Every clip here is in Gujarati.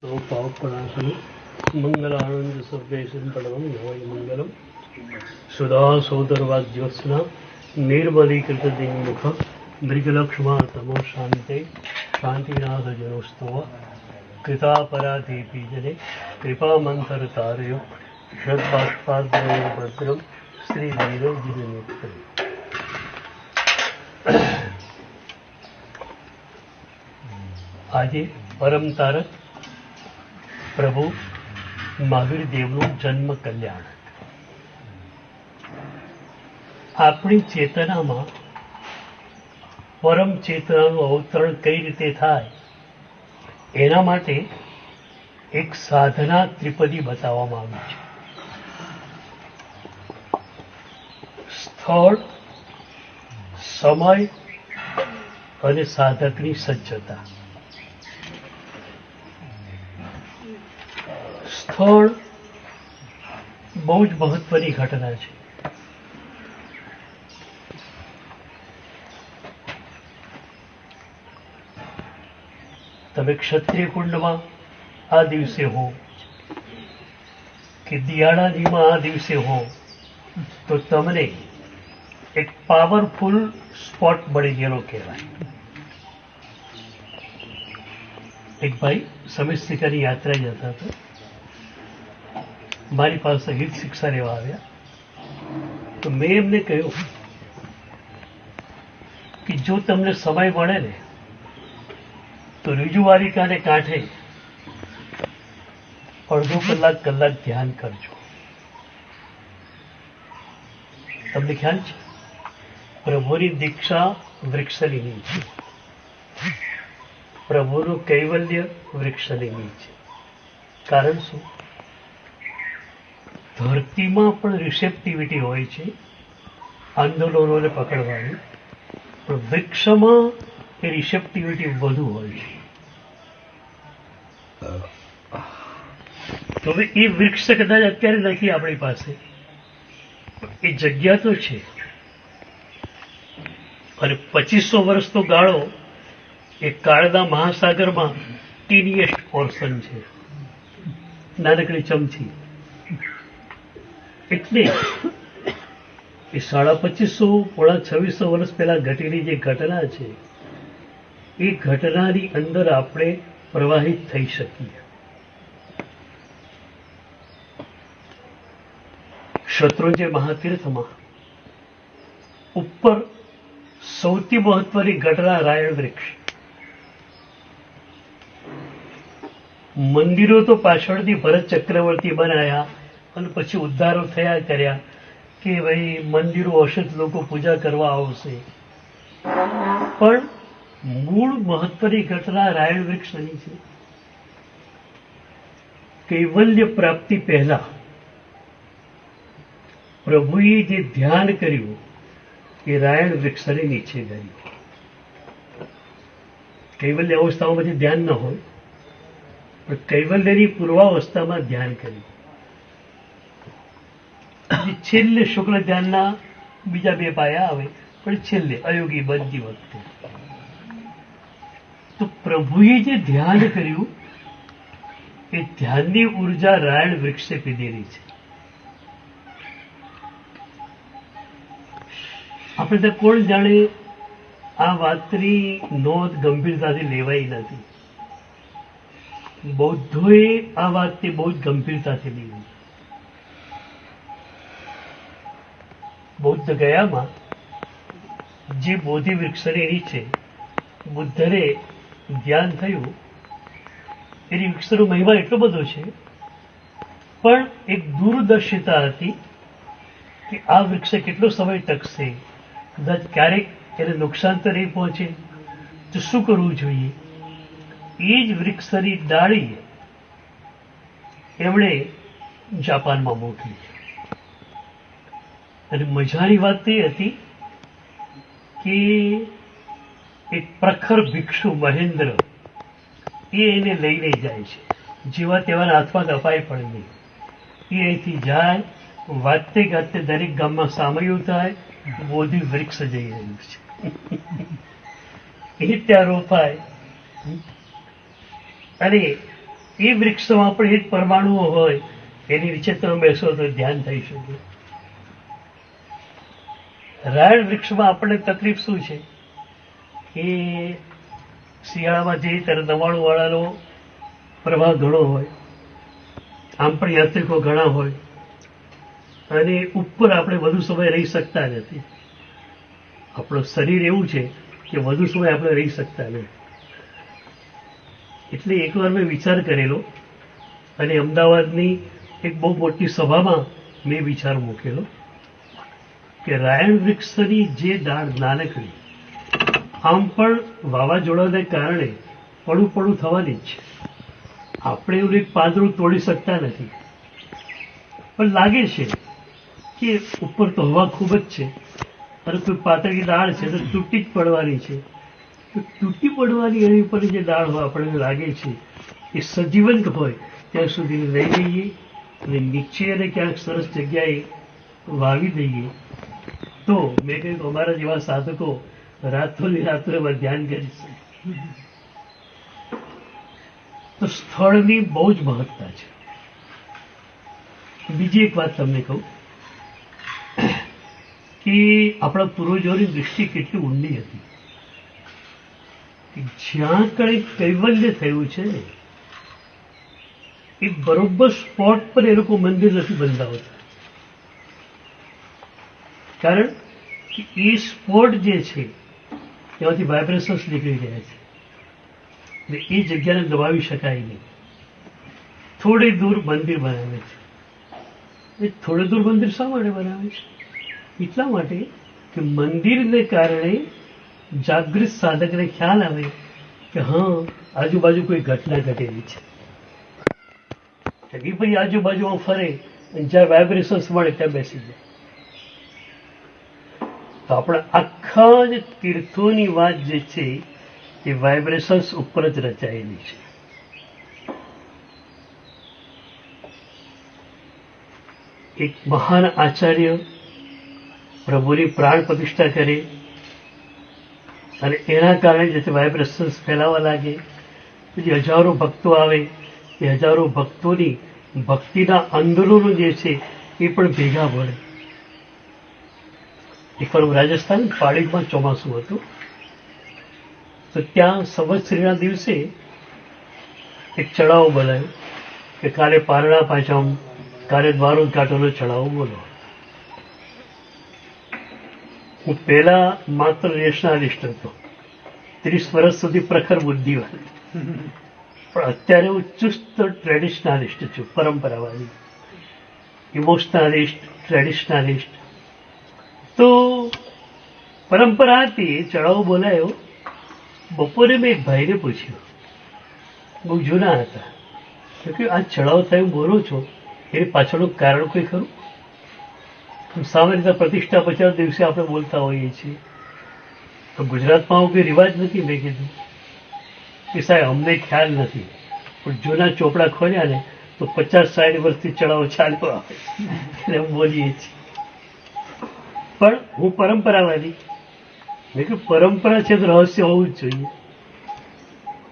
पावपणासनु मंगलानंद सर्वेशं पडवं नवै मंगलम सुधा सौदर्वाज्योत्स्ना निर्मलीकृत दिङ्मुख मृगलक्ष्मा तमो शान्ते शान्तिनाथ जनोस्तव कृतापराधेपि जने कृपामन्थरतारयो षड्बाष्पाद्रयभद्रं श्रीवीरजिननेत्रम्। આજે પરમ તારક પ્રભુ મહાવીર દેવનું જન્મ કલ્યાણ આપણી ચેતનામાં પરમ ચેતનાનું અવતરણ કઈ રીતે થાય એના માટે એક સાધના ત્રિપદી બતાવવામાં આવી છે. સ્થળ, સમય અને સાધકની સજ્જતા. સ્થળ બહુ જ મહત્વની ઘટના છે. તમે ક્ષત્રિય કુંડમાં આ દિવસે હો કે દિયાળાજીમાં આ દિવસે હો તો તમને એક પાવરફુલ સ્પોટ મળી ગયેલો કહેવાય. એક ભાઈ સમિસ્તિકાની યાત્રા જતા હતા, મારી પાસે હિત શિક્ષા લેવા આવ્યા. તો મેં એમને કહ્યું કે જો તમને સમય મળે ને તો ઋજુવારિકાને કાંઠે અડધો કલાક ધ્યાન કરજો. તમને ખ્યાલ છે, પ્રભુની દીક્ષા વૃક્ષલિની છે, પ્રભુનું કૈવલ્ય વૃક્ષલિની છે. કારણ શું? ધરતીમાં પણ રિસેપ્ટિવિટી હોય છે આંદોલનોને પકડવાની, પણ વૃક્ષમાં એ રિસેપ્ટિવિટી વધુ હોય છે. તો હવે એ વૃક્ષ કદાચ અત્યારે નથી આપણી પાસે, એ જગ્યા તો છે. અને 2500 વર્ષનો ગાળો એ કાળના મહાસાગરમાં ટીનીએસ્ટ પોર્શન છે, નાનકડી ચમચી. એટલે એ 2550 પોણા 2600 વર્ષ પહેલા ઘટેલી જે ઘટના છે એ ઘટનાની અંદર આપણે પ્રવાહિત થઈ શકીએ. શત્રુંજય મહાતીર્થમાં ઉપર સૌથી મહત્વની ઘટના રાયણ વૃક્ષ. મંદિરો તો પાછળથી ભરત ચક્રવર્તી બનાયા અને પછી ઉદ્ધારો થયા કર્યા કે ભાઈ મંદિરો હશે તો લોકો પૂજા કરવા આવશે, પણ મૂળ મહત્વની ઘટના રાયણ વૃક્ષની છે. કૈવલ્ય પ્રાપ્તિ પહેલા પ્રભુએ જે ધ્યાન કર્યું એ રાયણ વૃક્ષની નીચે ગયું. કૈવલ્ય અવસ્થાઓમાં ધ્યાન ન હોય, પણ કૈવલ્યની પૂર્વાવસ્થામાં ધ્યાન કર્યું. છેલ્લે શુક્લ ધ્યાનના બીજા 2 પાયા આવે, પણ છેલ્લે અયોગી બનતી વખતે તો પ્રભુએ જે ધ્યાન કર્યું એ ધ્યાનની ઉર્જા રાયણ વૃક્ષે પીધેલી છે. આપણે તો કોણ જાણે આ વાતની નોંધ ગંભીરતાથી લેવાઈ નથી. બૌદ્ધોએ આ વાતને બહુ જ ગંભીરતાથી લીધી. બૌદ્ધ ગયામાં જે બોધિ વૃક્ષની નીચે બુદ્ધને ધ્યાન થયું, એની વૃક્ષનો મહિમા એટલો બધો છે, પણ એક દૂરદર્શિતા હતી કે આ વૃક્ષ કેટલો સમય ટકશે, કદાચ ક્યારેક એને નુકસાન તો નહીં પહોંચે, તો શું કરવું જોઈએ. એ જ વૃક્ષની ડાળી એમણે જાપાનમાં મોકલી. અને મજાની વાત એ હતી કે એક પ્રખર ભિક્ષુ મહેન્દ્ર એ એને લઈને જાય છે. જેવા તેવાના હાથમાં કપાય પણ નહીં. એ અહીંથી જાય, વાતે ગાતે દરેક ગામમાં સામયું થાય, બોધિ વૃક્ષ જઈ રહ્યું છે. એ ત્યાં રોપાય અને એ વૃક્ષમાં પણ એ જ પરમાણુઓ હોય, એની નીચે તમે બેસો તો ધ્યાન થઈ શકે. રાયણ વૃક્ષમાં આપણને તકલીફ શું છે કે શિયાળામાં જઈએ ત્યારે દવાણું વાળાનો પ્રવાહ ઘણો હોય, આમ પણ યાત્રિકો ઘણા હોય, અને ઉપર આપણે વધુ સમય રહી શકતા નથી. આપણું શરીર એવું છે કે વધુ સમય આપણે રહી શકતા નથી. એટલે એકવાર મેં વિચાર કરેલો અને અમદાવાદની એક બહુ મોટી સભામાં મેં વિચાર મૂકેલો કે રાયણ વૃક્ષની જે ડાળ નાનકડી, આમ પણ વાવાઝોડાને કારણે પડું પડું થવાની જ છે. આપણે એવું એક પાંદડું તોડી શકતા નથી, પણ લાગે છે કે ઉપર તો હવા ખૂબ જ છે, અને કોઈ પાતળી ડાળ છે તો તૂટી જ પડવાની છે. તો તૂટી પડવાની એની ઉપર જે ડાળ હોય આપણને લાગે છે એ સજીવંત હોય ત્યાં સુધી લઈ લઈએ અને નીચે અને ક્યાંક સરસ જગ્યાએ વાવી દઈએ. તો મેં કહ્યું અમારા જેવા સાધકો રાતોની રાત્રોમાં ધ્યાન કરી શકે. તો સ્થળની બહુ જ મહત્તા છે. બીજી એક વાત તમને કહું કે આપણા પૂર્વજોની દૃષ્ટિ કેટલી ઊંડી હતી. જ્યાં કંઈ કૈવલ્ય થયું છે ને એ બરોબર સ્પોટ પર એ લોકો મંદિર નથી બંધાવતા, કારણ કે એ સ્પોટ જે છે એમાંથી વાઇબ્રેશન્સ નીકળી રહ્યા છે, એટલે એ જગ્યાને દબાવી શકાય નહીં. થોડી દૂર મંદિર બનાવે છે. એ થોડે દૂર મંદિર શા માટે બનાવે છે? એટલા માટે કે મંદિરને કારણે જાગૃત સાધકને ખ્યાલ આવે કે હા આજુબાજુ કોઈ ઘટના ઘટેલી છે. એ ભાઈ આજુબાજુમાં ફરે અને જ્યાં વાઇબ્રેશન્સ મળે ત્યાં બેસી જાય. તો આપણા આખા જ તીર્થોની વાત જે છે એ વાઇબ્રેશન્સ ઉપર જ રચાયેલી છે. એક મહાન આચાર્ય પ્રભુની પ્રાણ પ્રતિષ્ઠા કરે અને એના કારણે જે વાઇબ્રેશન્સ ફેલાવા લાગે, પછી હજારો ભક્તો આવે, એ હજારો ભક્તોની ભક્તિના આંદોલનો જે છે એ પણ ભેગા પડે. એકવાર રાજસ્થાન પાડીમાં ચોમાસું હતું, તો ત્યાં સંવત્સરીના દિવસે એક ચડાવો બનાવ્યો કે કાલે પારણા પાંચમ, કાલે દ્વારોદઘાટનનો ચડાવો બોલો. હું પહેલા માત્ર નેશનાલિસ્ટ હતો, 30 વર્ષ સુધી પ્રખર બુદ્ધિવાળી, પણ અત્યારે હું ચુસ્ત ટ્રેડિશનાલિસ્ટ છું, પરંપરાવાદી, ઇમોશનાલિસ્ટ, ટ્રેડિશનાલિસ્ટ. તો પરંપરા હતી, ચડાવો બોલાયો. બપોરે મેં એક ભાઈને પૂછ્યું, બહુ જૂના હતા, કે આ ચડાવો થયો બોલો છો એની પાછળનું કારણ કોઈ ખરું? સામાન્ય રીતે પ્રતિષ્ઠા 50 દિવસે આપણે બોલતા હોઈએ છીએ, તો ગુજરાતમાં આવો કોઈ રિવાજ નથી. મેં કીધું કે સાહેબ અમને ખ્યાલ નથી, પણ જૂના ચોપડા ખોલ્યા ને તો 50-60 વર્ષથી ચડાવો ચાલ્યો આવે એટલે અમે બોલીએ છીએ. પણ હું પરંપરાવાદી, મેં કહ્યું પરંપરા છે તો રહસ્ય હોવું જ જોઈએ.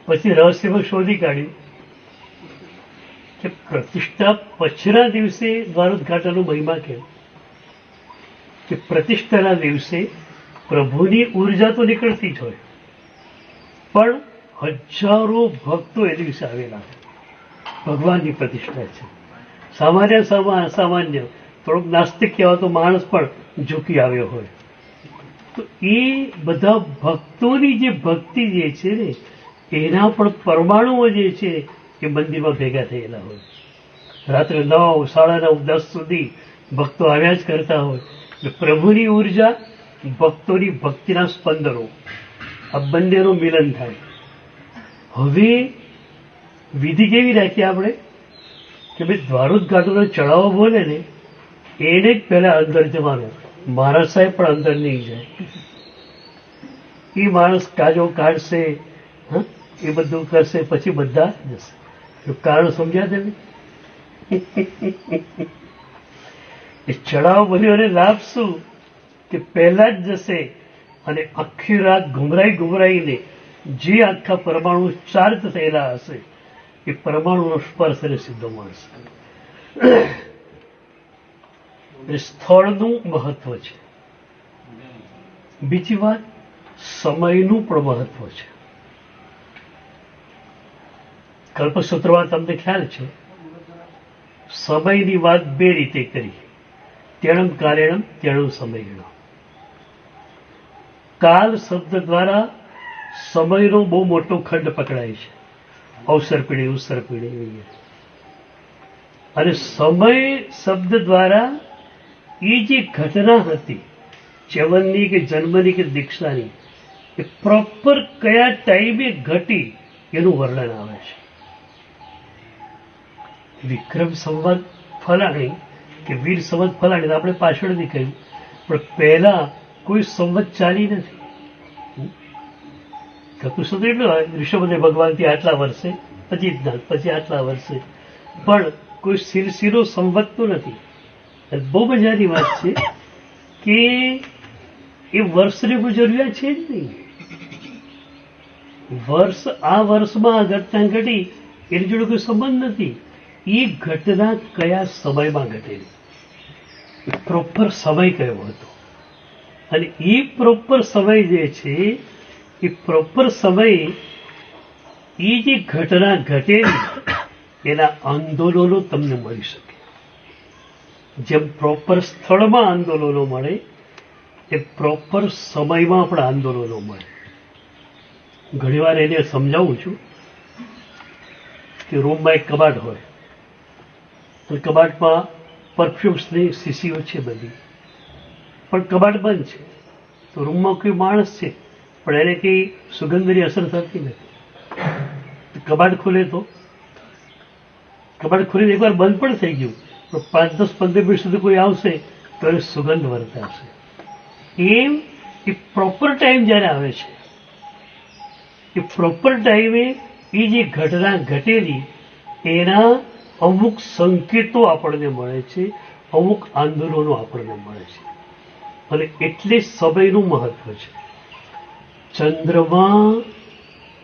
પછી રહસ્યમાં શોધી કાઢ્યું કે પ્રતિષ્ઠા પછીના દિવસે દ્વારોદઘાટનનો મહિમા કેમ કે પ્રતિષ્ઠાના દિવસે પ્રભુની ઉર્જા તો નીકળતી જ હોય, પણ હજારો ભક્તો એ દિવસે આવેલા. ભગવાનની પ્રતિષ્ઠા છે. સામાન્ય થોડોક નાસ્તિક કહેવાતો માણસ પણ ઝૂકી આવ્યો હોય, તો એ બધા ભક્તોની જે ભક્તિ જે છે ને એના પણ પરમાણુઓ જે છે એ મંદિરમાં ભેગા થયેલા હોય. રાત્રે 9, 9:30, 10 સુધી ભક્તો આવ્યા જ કરતા હોય. એટલે પ્રભુની ઉર્જા, ભક્તોની ભક્તિના સ્પંદનો, આ બંનેનું મિલન થાય. હવે વિધિ કેવી રાખીએ આપણે કે ભાઈ દ્વારોદઘાટનનો ચડાવો બોલે ને એને જ પહેલા અંદર જવાનું. મહારાજ સાહેબ પણ અંદર નહીં જાય. એ માણસ કાજો કાઢશે, એ બધું કરશે, પછી બધા જશે. કારણ સમજ્યા તમે? એ ચડાવ બન્યો અને લાભ શું કે પહેલા જ જશે અને આખી રાત ઘુમરાઈને જે આખા પરમાણુ ચાર્જ થયેલા હશે એ પરમાણુનો સ્પર્શ અને સીધો મળશે. સ્થળનું મહત્વ છે. બીજી વાત, સમયનું પણ મહત્વ છે. કલ્પસૂત્રમાં તમને ખ્યાલ છે, સમયની વાત બે રીતે કરી. ત્યણમ કાલેણમ ત્યણમ સમયણમ. કાલ શબ્દ દ્વારા સમયનો બહુ મોટો ખંડ પકડાય છે. અવસર પીઢી, ઉત્સર પીઢી વગેરે. અને સમય શબ્દ દ્વારા એ જે ઘટના હતી, ચ્યવનની કે જન્મની કે દીક્ષાની, એ પ્રોપર કયા ટાઈમે ઘટી એનું વર્ણન આવે છે. વિક્રમ સંવત ફલાણી કે વીર સંવત ફલાણી આપણે પાછળથી કહ્યું, પણ પહેલા કોઈ સંવત ચાલી નથી. કલ્પસૂત્ર એટલું હોય, ઋષભને ભગવાનથી આટલા વર્ષે, પછી જ્ઞાન, પછી આટલા વર્ષે, પણ કોઈ સિલસિલો સંવતનો નથી. બહુ મજાની વાત છે કે એ વર્ષની કોઈ જરૂરિયાત છે જ નહીં. વર્ષ આ વર્ષમાં આ ઘટના ઘટી એની જોડે કોઈ સંબંધ નથી. એ ઘટના કયા સમયમાં ઘટેલી, પ્રોપર સમય કયો હતો, અને એ પ્રોપર સમય જે છે એ પ્રોપર સમય એ જે ઘટના ઘટેલી એના આંદોલનો તમને મળી શકે. જેમ પ્રોપર સ્થળમાં આંદોલનો મળે એ પ્રોપર સમયમાં પણ આંદોલનો મળે. ઘણીવાર એને સમજાવું છું કે રૂમમાં એક કબાટ હોય, તો કબાટમાં પરફ્યુમ્સની શીશીઓ છે બધી, પણ કબાટ બંધ છે. તો રૂમમાં કોઈ માણસ છે પણ એને કંઈ સુગંધની અસર થતી નથી. કબાટ ખોલે તો કબાટ ખોલીને એકવાર બંધ પણ થઈ ગયું, પણ 5-10-15 મિનિટ સુધી કોઈ આવશે તો એને સુગંધ વર્તાશે. એમ એ પ્રોપર ટાઈમ જ્યારે આવે છે, એ પ્રોપર ટાઈમે એ જે ઘટના ઘટેલી એના અમુક સંકેતો આપણને મળે છે, અમુક આંદોલનો આપણને મળે છે. અને એટલે સમયનું મહત્વ છે. ચંદ્રમા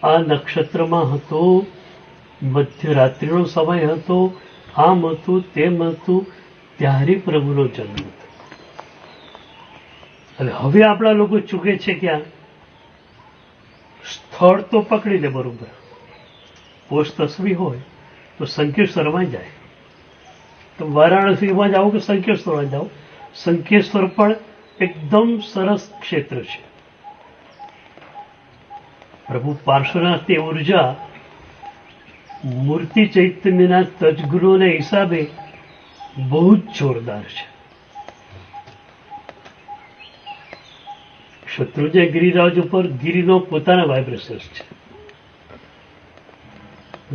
આ નક્ષત્રમાં હતો, મધ્યરાત્રિનો સમય હતો, આમ હતું તેમ હતું, ત્યારે પ્રભુનો જન્મ હતો. અને હવે આપણા લોકો ચૂકે છે ક્યાં? સ્થળ તો પકડી લે બરોબર, પોસ્ટ તસવી હોય તો સંકેશ્વરમાં જાય, તો વારાણસીમાં જાઓ કે સંકેશ્વરમાં જાઓ, સંકેશ્વર પણ એકદમ સરસ ક્ષેત્ર છે. પ્રભુ પાર્શ્વનાથની ઉર્જા મૂર્તિ ચૈતન્યના તજગુણોના હિસાબે બહુ જ જોરદાર છે. શત્રુંજય ગિરિરાજ ઉપર ગિરિનો પોતાના વાઇબ્રેશન્સ છે.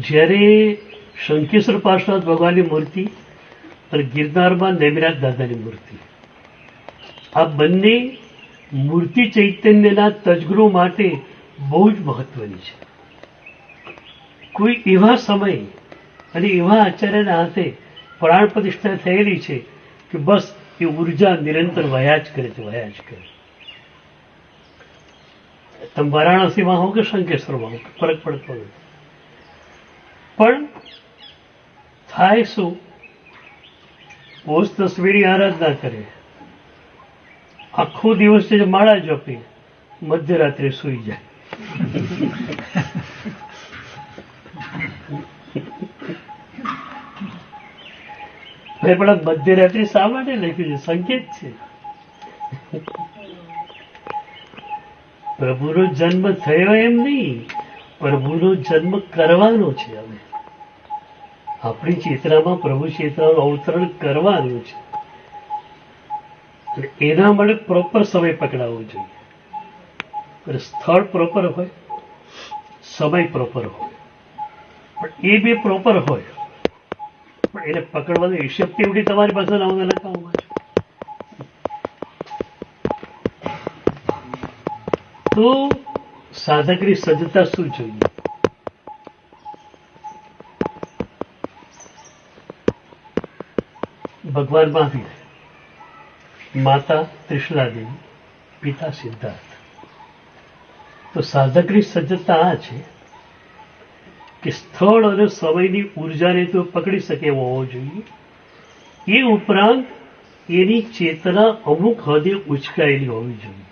જ્યારે શંકેશ્વર પાર્શ્વનાથ ભગવાનની મૂર્તિ અને ગિરનારમાં નેમિનાથ દાદાની મૂર્તિ, આ બંને મૂર્તિ ચૈતન્યના તજગુણો માટે બહુ જ મહત્વની છે. કોઈ એવા સમય અને એવા આચાર્યના હાથે પ્રાણ પ્રતિષ્ઠા થયેલી છે કે બસ એ ઉર્જા નિરંતર વહ્યા જ કરે છે, વહ્યા જ કરે. તમે વારાણસીમાં હો કે શંકેશ્વરમાં હો, ફરક પડતો નથી. પણ થાય શું? પોષ તસવીરની આરાધના કરે, આખો દિવસ જે માળા જપે, મધ્યરાત્રે સૂઈ જાય. પણ મધ્યરાત્રિ શા માટે લખ્યું છે? સંકેત છે. પ્રભુનો જન્મ થયો એમ નહીં, પ્રભુનો જન્મ કરવાનો છે. હવે આપણી ચેતનામાં પ્રભુ ચેતનાનું અવતરણ કરવાનું છે. એના માટે પ્રોપર સમય પકડાવવો જોઈએ. સ્થળ પ્રોપર હોય, સમય પ્રોપર હોય, પણ એ બે પ્રોપર હોય, પણ એને પકડવાની હિસાબથી તમારી પાસે લખાવવામાં છે. તો સાધકની સજ્જતા શું જોઈએ? ભગવાન મહાવીર, માતા ત્રિશલાદેવી, પિતા સિદ્ધાર્થ. તો સાધકની સજ્જતા આ છે કે સ્થળ અને સમયની ઉર્જાને તો પકડી શકે એવો હોવો જોઈએ. એ ઉપરાંત એની ચેતના અમુક હદે ઉચકાયેલી હોવી જોઈએ.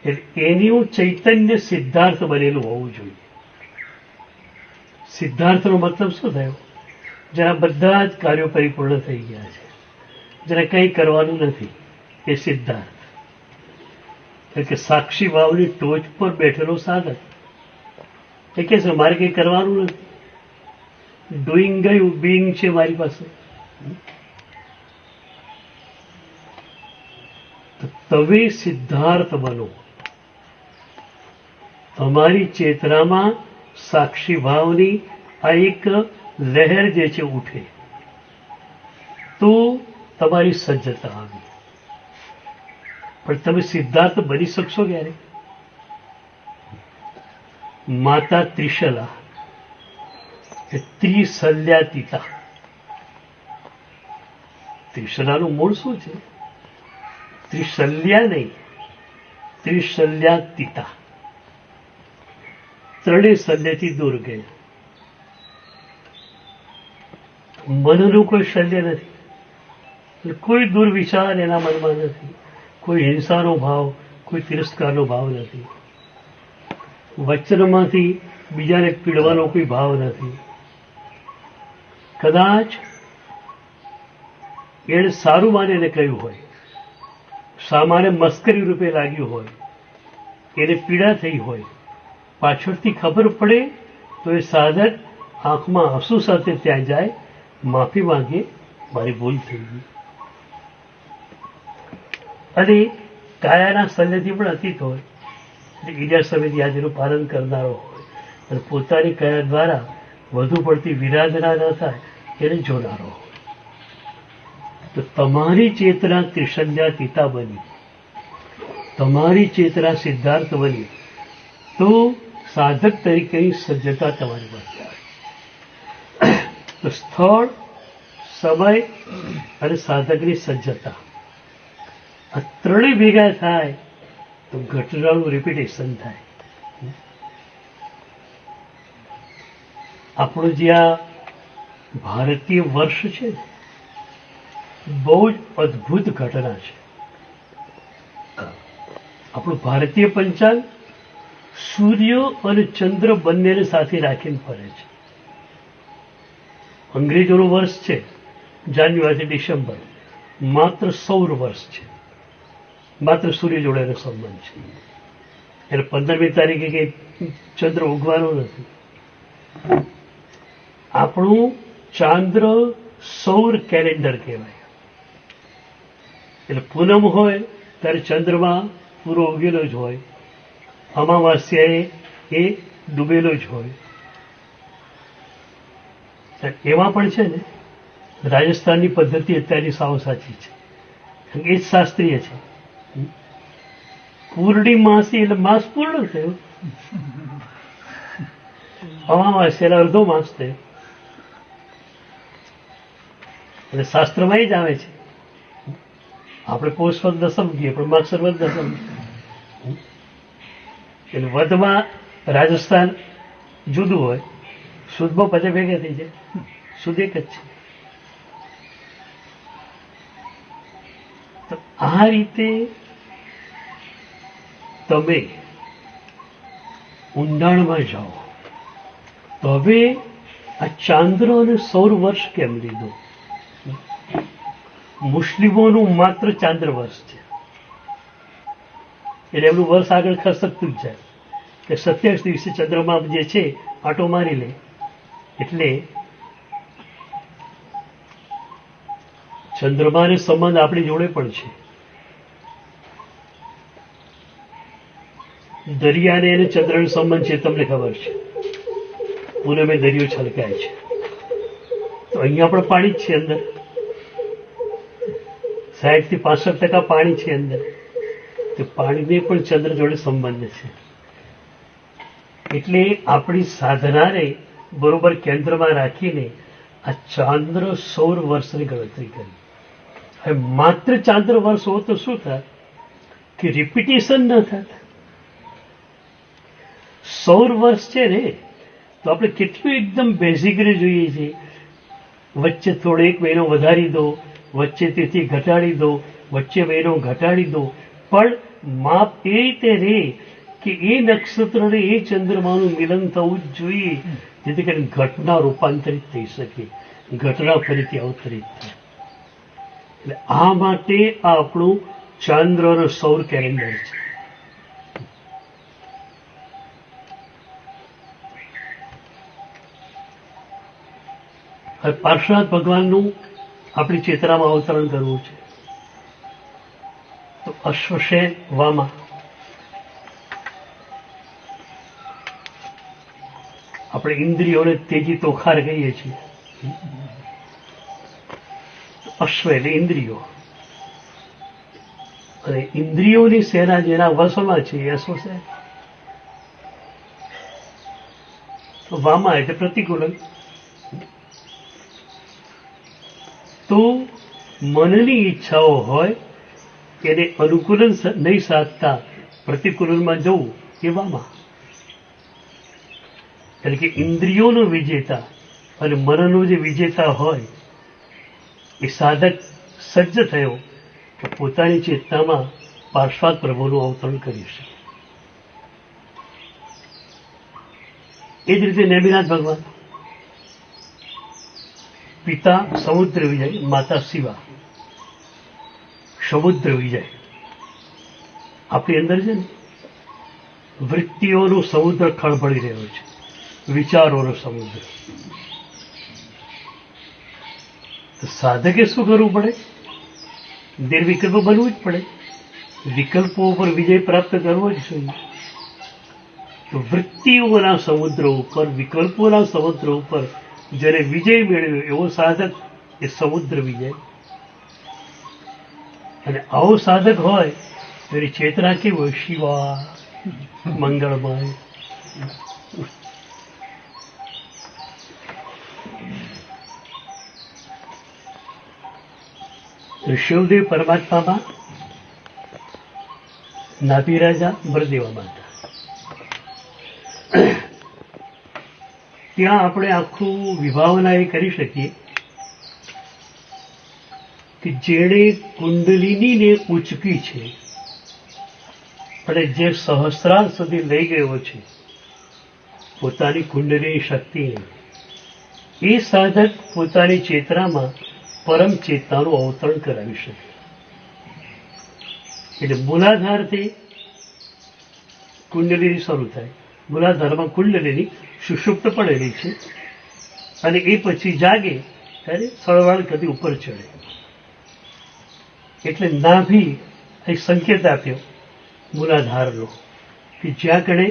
એટલે એનું ચૈતન્ય સિદ્ધાર્થ બનેલું હોવું જોઈએ. સિદ્ધાર્થનો મતલબ શું થયો? જેના બધા જ કાર્યો પરિપૂર્ણ થઈ ગયા છે, જેને કંઈ કરવાનું નથી, એ સિદ્ધાર્થ. એટલે કે સાક્ષી ભાવની ટોચ પર બેઠેલો સાધક એ કે છે મારે કંઈ કરવાનું નથી, ડુઈંગ ગયું, બીઈંગ છે મારી પાસે. તો તમે સિદ્ધાર્થ બનો. તમારી ચેતનામાં સાક્ષી ભાવની આ એક લહેર જે છે ઉઠે તો તમારી સજ્જતા આવી. પણ તમે સિદ્ધાર્થ બની શકશો ક્યારે? માતા ત્રિશલા એ ત્રિશલ્યાતીતા. ત્રિશલાનું મૂળ શું છે? ત્રિશલ્યા નહીં, ત્રિશલ્યાતીતા. ત્રણેય શલ્યથી દૂર ગયા. મનનું કોઈ શલ્ય નથી, કોઈ દુર્વિચાર એના મનમાં નથી, કોઈ હિંસાનો ભાવ, કોઈ તિરસ્કારનો ભાવ નથી, વચનમાંથી બીજાને પીડવાનો કોઈ ભાવ નથી. કદાચ એણે સારું માનીને કહ્યું હોય, સામાન્ય મસ્કરી રૂપે લાગ્યું હોય, એને પીડા થઈ હોય, પાછળથી ખબર પડે તો એ સાધક આંખમાં આંસુ સાથે ત્યાં જાય, માફી માંગે, મારી ભૂલ થઈ ગઈ. અને કાયાના શલ્યથી પણ અતીત હોય, એટલે ઈજા સમિતિ આજનું પાલન કરનારો હોય અને પોતાની કાયા દ્વારા વધુ પડતી વિરાધના ન થાય એને જોનારો હોય. તો તમારી ચેતના ત્રિશલ્યાતીતા બની, તમારી ચેતના સિદ્ધાર્થ બની, તો સાધક તરીકેની સજ્જતા તમારી પાસે આવે. તો સ્થળ, સમય અને સાધકની સજ્જતા આ ત્રણેય ભેગા થાય તો ઘટનાનું રિપીટેશન થાય. આપણું જે આ ભારતીય વર્ષ છે ને, બહુ જ અદભુત ઘટના છે. આપણું ભારતીય પંચાંગ સૂર્ય અને ચંદ્ર બંનેને સાથે રાખીને ફરે છે. અંગ્રેજોનું વર્ષ છે જાન્યુઆરીથી ડિસેમ્બર, માત્ર સૌર વર્ષ છે, માત્ર સૂર્ય જોડેનો સંબંધ છે. એટલે 15મી તારીખે કે ચંદ્ર ઉગવાનો નથી. આપણું ચાંદ્ર સૌર કેલેન્ડર કહેવાય. એટલે પૂનમ હોય ત્યારે ચંદ્રમાં પૂરો ઉગેલો જ હોય, અમાવાસ્યાએ એ ડૂબેલો જ હોય. એમાં પણ છે ને રાજસ્થાનની પદ્ધતિ અત્યારની સાવ સાચી છે, એ જ શાસ્ત્રીય છે. પૂર્ણિમાસી એટલે માસ પૂર્ણ થયો, અમાવાસ્યા એટલે અડધો માસ થયો. એટલે શાસ્ત્રમાં એ જ આવે છે. આપણે પોષવદ દસમ કહીએ પણ માગસરવદ દસમ. એટલે વધમાં રાજસ્થાન જુદું હોય, સુદમાં પછી ભેગા થઈ જાય, સુદ એક જ છે. તો આ રીતે તમે ઊંડાણમાં જાઓ તો હવે આ ચાંદ્ર અને સૌર વર્ષ કેમ લીધું? મુસ્લિમોનું માત્ર ચાંદ્ર વર્ષ છે, એટલે એમનું વર્ષ આગળ ખસકતું જ જાય કે 27 દિવસે ચંદ્રમા જે છે આંટો મારી લે. એટલે ચંદ્રમાને સંબંધ આપણી જોડે પણ છે. દરિયાને અને ચંદ્રનો સંબંધ છે, તમને ખબર છે. પૂનમે દરિયો છલકાય છે તો અહીંયા પણ પાણી જ છે અંદર, 60 થી 65% પાણી છે અંદર. તો પાણીને પણ ચંદ્ર જોડે સંબંધ છે. એટલે આપણી સાધનાને બરોબર કેન્દ્રમાં રાખીને આ ચાંદ્ર સૌર વર્ષની ગણતરી કરી. હવે માત્ર ચાંદ્ર વર્ષ હો તો શું થાય કે રિપીટેશન ન થાય. સૌર વર્ષ છે ને તો આપણે કેટલું એકદમ બેઝિકલી જોઈએ છીએ. વચ્ચે થોડો 1 મહિનો વધારી દો, વચ્ચે તેથી ઘટાડી દો, વચ્ચે મહિનો ઘટાડી દો, પણ માપ એ રીતે રહે કે એ નક્ષત્ર અને એ ચંદ્રમાનું મિલન થવું જ જોઈએ, જેથી કરીને ઘટના રૂપાંતરિત થઈ શકે, ઘટના ફરીથી અવતરિત થાય. એટલે આ માટે આ આપણું ચાંદ્ર અને સૌર કેલેન્ડર છે. હવે પાર્શ્વનાથ ભગવાનનું આપણી ચેતનામાં અવતરણ કરવું છે, તો અશ્વશેન વામા, આપણે ઇન્દ્રિયોને તેજી તોખાર કહીએ છીએ. અશ્વ એટલે ઇન્દ્રિયો, અને ઇન્દ્રિયોની સેના જેના વશમાં છે એ અશ્વશેન. વામા એટલે પ્રતિકૂલન. તો મનની ઈચ્છાઓ હોય એને અનુકૂલન નહીં સાધતા પ્રતિકૂલનમાં જવું એ વામા. એટલે કે ઇન્દ્રિયોનો વિજેતા અને મનનો જે વિજેતા હોય એ સાધક સજ્જ થયો કે પોતાની ચેતનામાં પાર્શ્વાદ પ્રભુનું અવતરણ કરી શકે. એ જ રીતે નેમિનાથ ભગવાન, પિતા સમુદ્ર વિજય, માતા શિવા. સમુદ્ર વિજય આપણી અંદર છે ને, વૃત્તિઓનો સમુદ્ર ખળભળી રહ્યો છે, વિચારોનો સમુદ્ર. તો સાધકે શું કરવું પડે? નિર્વિકલ્પ બનવું જ પડે, વિકલ્પો ઉપર વિજય પ્રાપ્ત કરવો જ જોઈએ. તો વૃત્તિઓના સમુદ્ર ઉપર, વિકલ્પોના સમુદ્ર ઉપર જ્યારે વિજય મેળવ્યો એવો સાધક એ સમુદ્ર વિજય. અને આવો સાધક હોય તો એની ચેતના કેવી હોય? શિવા, મંગળમય. શિવદેવ પરમાત્મામાં, નાભિરાજા બળદેવા માતા. ત્યાં આપણે આખું વિભાવના એ કરી શકીએ કે જેણે કુંડલિનીને ઉચકી છે અને જે સહસ્રાર સુધી લઈ ગયો છે પોતાની કુંડલીની શક્તિને, એ સાધક પોતાની ચેતનામાં પરમ ચેતનાનું અવતરણ કરાવી શકે. એટલે મૂલાધારથી કુંડલીની શરૂ થાય. મૂલાધારમાં કુંડલીની સુષુપ્ત પડેલી છે, અને એ પછી જાગે ત્યારે સળવાળ કદી ઉપર ચડે. એટલે નાભી એક સંકેત આપ્યો મૂલાધારનો કે જ્યાં કણે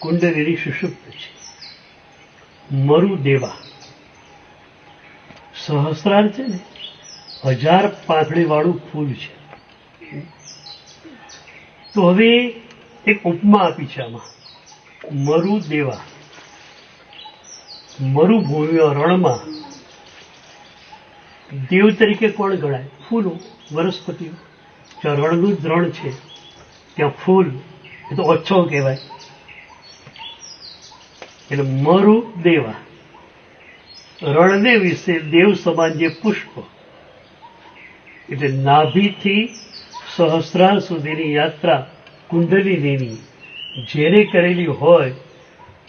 કુંડલીની સુષુપ્ત છે. મરુદેવા, સહસ્રાર છે ને, 1000 પાંખડીવાળું ફૂલ છે. તો હવે એક ઉપમા આપી છે આમાં. મરુદેવા, મરુભૂમિ રણમાં દેવ તરીકે કોણ ગણાય? ફૂલો, વનસ્પતિઓ. જ્યાં રણનું જ રણ છે ત્યાં ફૂલ એ તો ઓછો કહેવાય. એટલે મરુદેવા, રણને વિશે દેવ સમાન જે પુષ્પ. એટલે નાભીથી સહસ્રાર સુધીની યાત્રા કુંડલિનીની જેને કરેલી હોય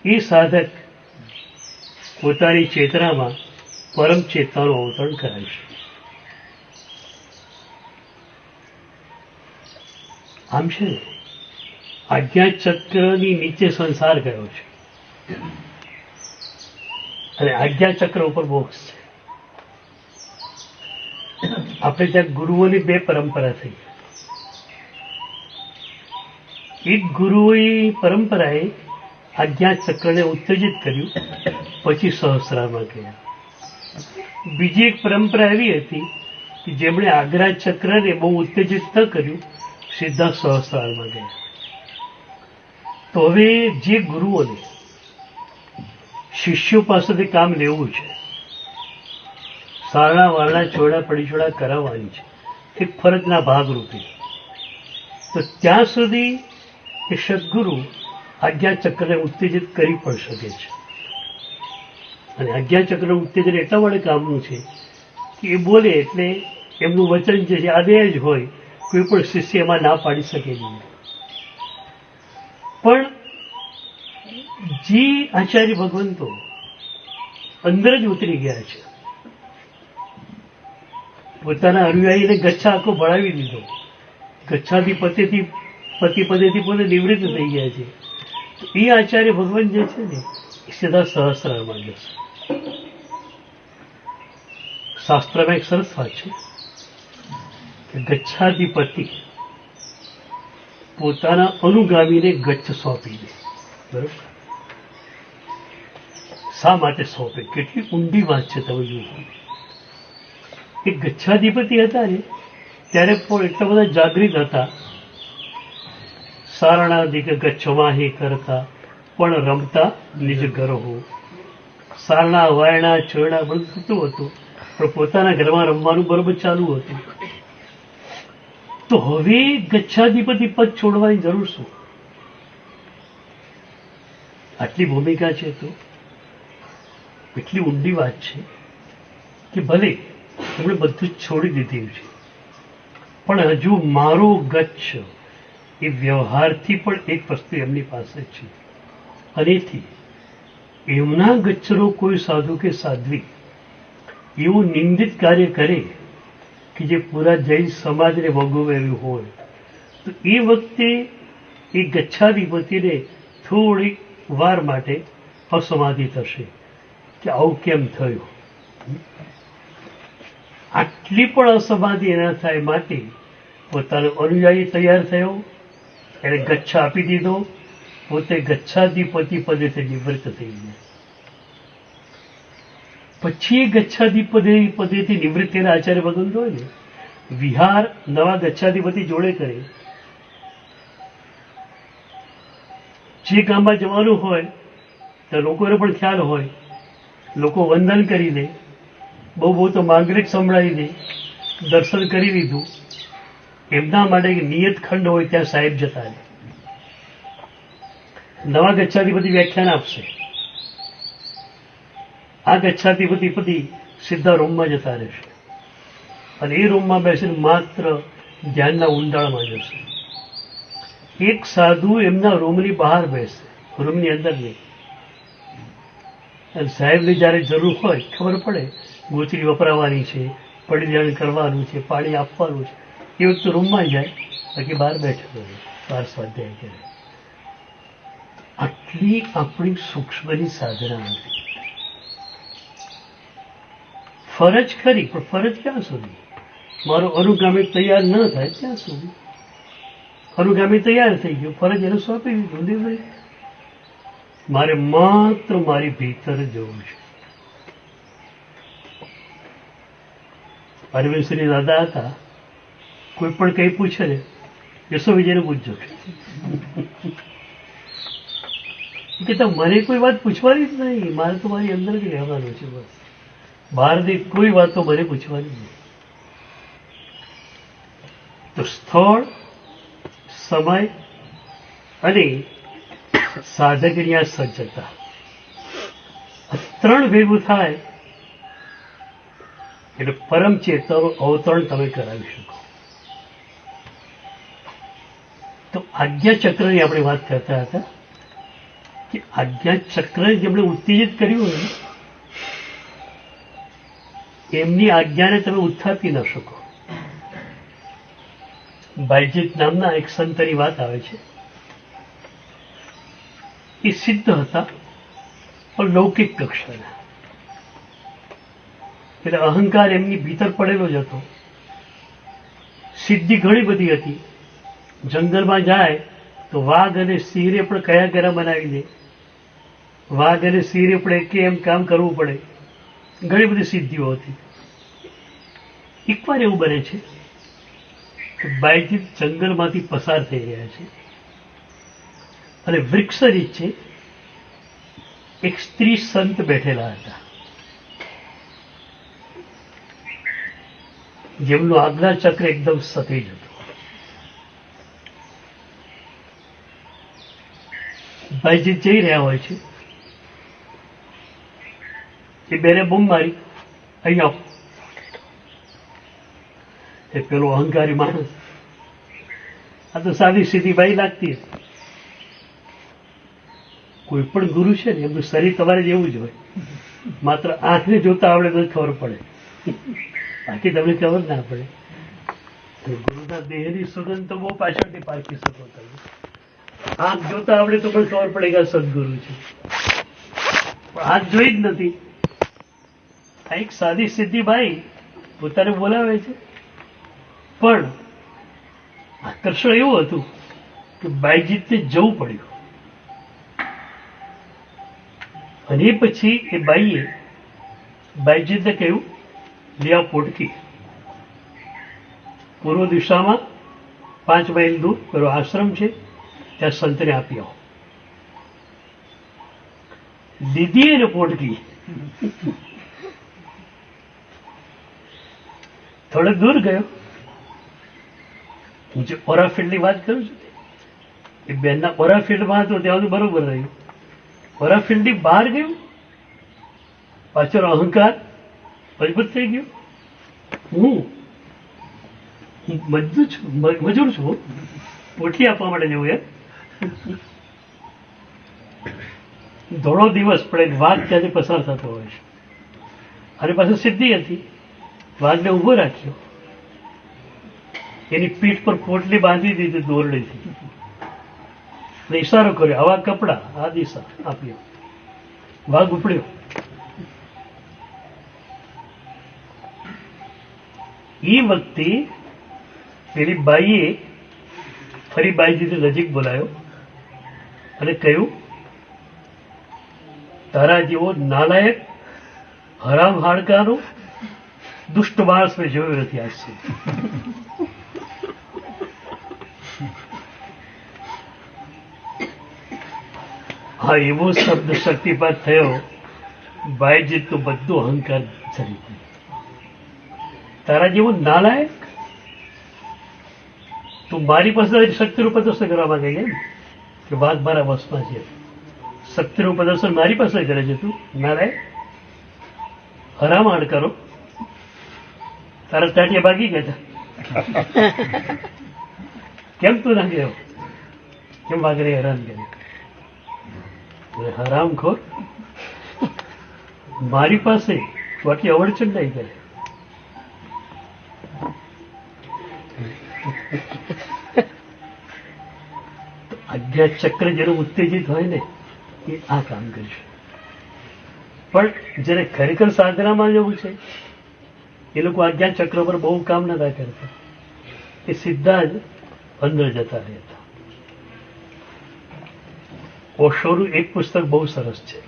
એ સાધક પોતાની ચેતનામાં પરમ ચેતનાનું અવતરણ કરાવી શકે. આમ છે ને, આજ્ઞા ચક્રની નીચે સંસાર ગયો છે અને આજ્ઞા ચક્ર ઉપર મોક્ષ છે. આપણે ત્યાં ગુરુઓની 2 પરંપરા થઈ. એક ગુરુઓની પરંપરાએ આજ્ઞા ચક્રને ઉત્તેજિત કર્યું, પછી સહસ્રારમાં ગયા. બીજી એક પરંપરા એવી હતી કે જેમણે આજ્ઞા ચક્રને બહુ ઉત્તેજિત ન કર્યું, સીધા સહસ્રારમાં ગયા. તો હવે જે ગુરુઓને શિષ્યો પાસેથી કામ લેવું છે, સારણા વારણા ચોડા પડીચોડા કરાવવાની છે એક ફરજના ભાગરૂપે, તો ત્યાં સુધી એ સદગુરુ આજ્ઞા ચક્રને ઉત્તેજિત કરી પણ શકે છે. અને આજ્ઞાચક્ર ઉત્તેજન એટલા માટે કામનું છે કે એ બોલે એટલે એમનું વચન જે છે આદેય જ હોય, કોઈ પણ શિષ્ય એમાં ના પાડી શકે નહીં. પણ જે આચાર્ય ભગવંતો અંદર જ ઉતરી ગયા છે, પોતાના અનુયાયીને ગચ્છા આખો ભણાવી દીધો, ગચ્છાથી પતિ પદેથી પોતે નિવૃત્ત થઈ ગયા છે, તો એ આચાર્ય ભગવાન જે છે ને એ સીધા સહસ્ત્રારમાં જશે. શાસ્ત્રમાં એક સરસ વાત છે કે ગચ્છાધિપતિ પોતાના અનુગામીને ગચ્છ સોંપી દે. બરોબર? શા માટે સોંપે? કેટલી ઊંડી વાત છે, તમે જુઓ. એ ગચ્છાધિપતિ હતા ને ત્યારે પણ એટલા બધા જાગૃત હતા. સારણાધિક ગચ્છવાહી કરતા પણ રમતા નિજ ઘર હો. સારણા વાયણા ચોરણા બધું થતું હતું, પણ પોતાના ઘરમાં રમવાનું બરોબર ચાલુ હતું. તો હવે ગચ્છાધિપતિ પદ છોડવાની જરૂર શું? આટલી ભૂમિકા છે તો એટલી ઊંડી વાત છે કે ભલે એમણે બધું જ છોડી દીધું છે, પણ હજુ મારો ગચ્છ એ વ્યવહારથી પણ એક વસ્તુ એમની પાસે છે. અને એથી એમના ગચ્છનો કોઈ સાધુ કે સાધ્વી એવું નિંદિત કાર્ય કરે કે જે પૂરા જૈન સમાજને ભોગવેલું હોય, તો એ વખતે એ ગચ્છાધિપતિને થોડીક વાર માટે અસમાધિ થશે કે આવું કેમ થયું. આટલી પણ અસમાધિ એના થાય માટે પોતાનો અનુયાયી તૈયાર થયો, એને ગચ્છા આપી દીધો, પોતે ગચ્છાધિપતિ પદેથી નિવૃત્ત થઈ ગયા. પછી ગચ્છાધિપદેથી નિવૃત્ત થયેલા આચાર્ય ભગવંત હોય ને વિહાર નવા ગચ્છાધિપતિ જોડે કરે. જે ગામમાં જવાનું હોય તો લોકોને પણ ખ્યાલ હોય, લોકો વંદન કરી દે, બહુ બહુ તો માંગલિક સંભળાવી દે, દર્શન કરી લીધું. એમના માટે એક નિયત ખંડ હોય ત્યાં સાહેબ જતા રહે. નવા ગચ્છાધિપતિ વ્યાખ્યાન આપશે, આ ગચ્છાધિપતિ સીધા રૂમમાં જતા રહેશે અને એ રૂમમાં બેસીને માત્ર ધ્યાનના ઊંડાણમાં જશે. એક સાધુ એમના રૂમની બહાર બેસે, રૂમની અંદર નહીં. અને સાહેબની જ્યારે જરૂર હોય, ખબર પડે ગોચરી વપરાવાની છે, પડિધ્યાન કરવાનું છે, પાણી આપવાનું છે, એ વખતે રૂમમાં જાય, બાકી બહાર બેઠેલો રહે, બહાર સ્વાધ્યાય કરે. આટલી આપણી સૂક્ષ્મની સાધના નથી. ફરજ ખરી, પણ ફરજ ક્યાં સુધી? મારો અનુગામી તૈયાર ન થાય ત્યાં સુધી. અનુગામી તૈયાર થઈ ગયો, ફરજ એને સોંપી દીધું. મારે માત્ર મારી ભીતર જવું છે. અરવિંદ શ્રી દાદા હતા, કોઈ પણ કઈ પૂછે ને યશો વિજયને પૂછજો કે મને કોઈ વાત પૂછવાની જ નહીં, મારે તો મારી અંદર જ રહેવાનું છે બસ. બહારની કોઈ વાતો મને પૂછવાની નહીં. તો સ્થળ, સમય અને સાધકની આ સજ્જતા, ત્રણ ભેગું થાય એટલે પરમ ચેતનનું અવતરણ તમે કરાવી શકો. તો આજ્ઞાચક્રની આપણે વાત કરતા હતા કે આજ્ઞાચક્ર જેમણે ઉત્તેજિત કર્યું ને એમની આજ્ઞાને તમે ઉત્થાપી ન શકો. બાયજીત નામના એક સંતની વાત આવે છે. એ સિદ્ધ હતા પણ લૌકિક કક્ષાના, એટલે અહંકાર એમની ભીતર પડેલો જ હતો. સિદ્ધિ ઘણી બધી હતી. જંગલમાં જાય તો વાઘ અને સિંહને પણ કયા કયા બનાવી દે, વાઘ અને સિંહને પણ કેમ કામ કરવું પડે, ઘણી બધી સિદ્ધિઓ હતી. એકવાર એવું બને છે કે બાયજીત જંગલમાંથી પસાર થઈ રહ્યા છે અને વૃક્ષ નીચે એક સ્ત્રી સંત બેઠેલા હતા, જેમનું આજ્ઞાચક્ર એકદમ સતેજ હતું. બાયજીત જઈ રહ્યા હોય છે, એ બેને બૂમ મારી, અહીં આવો. એ પેલો અહંકારી માણસ, આ તો સાદી સીધી બાઈ લાગતી હતી. કોઈ પણ ગુરુ છે ને એમનું શરીર તમારે જેવું જ હોય, માત્ર આંખને જોતા આવડે તો જ ખબર પડે, બાકી તમને ખબર ના પડે. ગુરુના દેહની સુગંધ તો બહુ પાછળથી પારખી શકો તમે. આંખ જોતા આવડે તો પણ ખબર પડે કે આ સદગુરુ છે, પણ આંખ જોઈ જ નથી. આ એક સાદી સીધી બાઈ પોતાને બોલાવે છે, પણ આકર્ષણ એવું હતું કે બાઈજીતને જવું પડ્યું. અને એ પછી એ બાઈએ બાઈજીતને કહ્યું, લે આ પોટકી. પૂર્વ દિશામાં 5 માઇલ દૂર પેલો આશ્રમ છે, ત્યાં સંતને આપી આવો. દીદી એને પોટકી. થોડે દૂર ગયો. હું જે ઓરાફિલ્ડની વાત કરું છું, એ બેનના ઓરાફિલ્ડમાં હતો ત્યાં સુધી બરોબર રહ્યું. ઓરાફિલ્ડની બહાર ગયું, પાછળ અહંકાર મજબૂત થઈ ગયો. હું મજૂર છું, પોટલી આપવા માટે જવું એમ. ધોળો દિવસ પણ એક વાઘ ત્યાંથી પસાર થતો હોય છે, અને પાછું સિદ્ધિ હતી. વાઘને ઉભો રાખ્યો, એની પીઠ પર પોટલી બાંધી દીધી દોરડીથી, અને ઈશારો કર્યો, આવા કપડા આ દિશા આપ્યો. વાઘ ઉપડ્યો. એ વખતે પેલી બાઈએ ફરી બાઈજીને નજીક બોલાયો અને કહ્યું, તારા જેવો નાલાયક હરામ હાડકાનો દુષ્ટ માણસ મેં જોયો નથી આજ સુધી. હા, એવો શબ્દ શક્તિપાત થયો, બાઈજીત તો બધું અહંકાર ચડી ગયું. તારા જેવો નાલાયક, તું મારી પાસે શક્તિનું પ્રદર્શન કરવા માંગે છે કે વાત મારા વશમાં છે. શક્તિનું પ્રદર્શન મારી પાસે કરે છે તું નારાયણ. હરામ હાડકારો, તારા ટાટિયા ભાગી ગયા હતા. કેમ તું ના ગયો? કેમ વાગરે હેરાન કરે? હરામખોર, મારી પાસે તું આટલી અવડચણ નહીં કરે. આજ્ઞા ચક્ર જેનું ઉત્તેજિત હોય ને એ આ કામ કરશે. પણ જેને ખરેખર સાધનામાં જવું છે એ લોકો આજ્ઞા ચક્ર પર બહુ કામ નતા કરતા, એ સીધા જ અંદર જતા રહેતા. ઓશોનું એક પુસ્તક બહુ સરસ છે,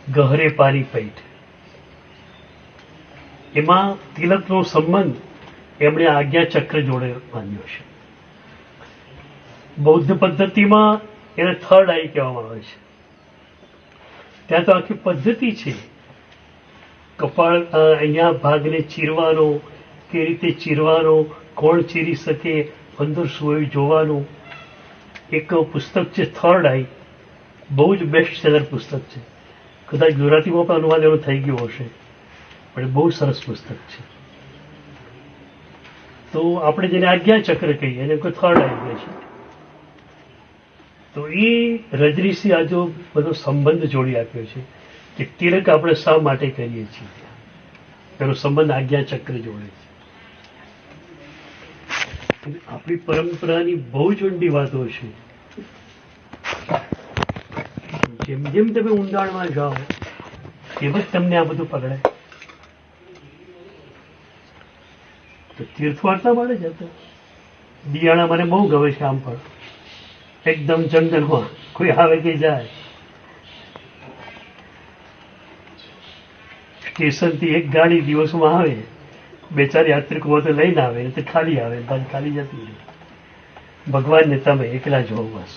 ગહરે પારી પૈઠ. એમાં તિલકનો સંબંધ એમણે આજ્ઞા ચક્ર જોડે માન્યો છે. બૌદ્ધ પદ્ધતિમાં એને થર્ડ આઈ કહેવામાં આવે છે. ત્યાં તો આખી પદ્ધતિ છે, કપાળ અહીંયા ભાગને ચીરવાનો, કે રીતે ચીરવાનો, કોણ ચીરી શકે, અંદર શું જોવાનું. એક પુસ્તક છે થર્ડ આઈ, બહુ જ બેસ્ટ સેલર પુસ્તક છે. કદાચ ગુજરાતીમાં પણ અનુવાદ એનો થઈ ગયો હશે, પણ બહુ સરસ પુસ્તક છે. તો આપણે જેને આજ્ઞા ચક્ર કહીએ એને કોઈ થર્ડ આઈ કહે છે. તો એ રજનીશી આ જો બધો સંબંધ જોડી આપ્યો છે કે તિલક આપણે શા માટે કરીએ છીએ, એનો સંબંધ આજ્ઞા ચક્ર જોડે છે. આપણી પરંપરાની બહુ જ ઊંડી વાતો છે. જેમ જેમ તમે ઊંડાણમાં જાઓ એમ જ તમને આ બધું પકડાય. તો તીર્થવાર્તા મળે છે. તો બિયાણા મને બહુ ગમે છે. આમ પણ એકદમ જંગલમાં કોઈ આવે કે જાય, સ્ટેશનથી એક ગાડી દિવસમાં આવે, 2-4 યાત્રિકો તો લઈને આવે, તો ખાલી આવે, ખાલી જતી રહે. ભગવાનને તમે એકલા જ હો બસ.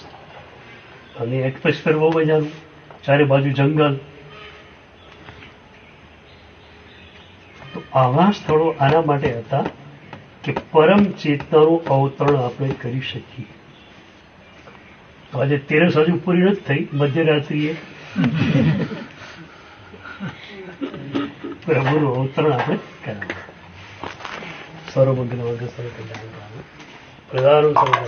અને એટમોસ્ફિયર બહુ મજાનું, ચારે બાજુ જંગલ. તો આવા સ્થળો આના માટે હતા કે પરમ ચેતનાનું અવતરણ આપણે કરી શકીએ. તો આજે 13 હજુ પૂરી નથી થઈ, મધ્યરાત્રિએ પ્રભુનું અવતરણ આપણે કરાવ્યું. સર્વમંગલ વર્ગ સર્વ કલ્યાણ પ્રધાનો સર્વ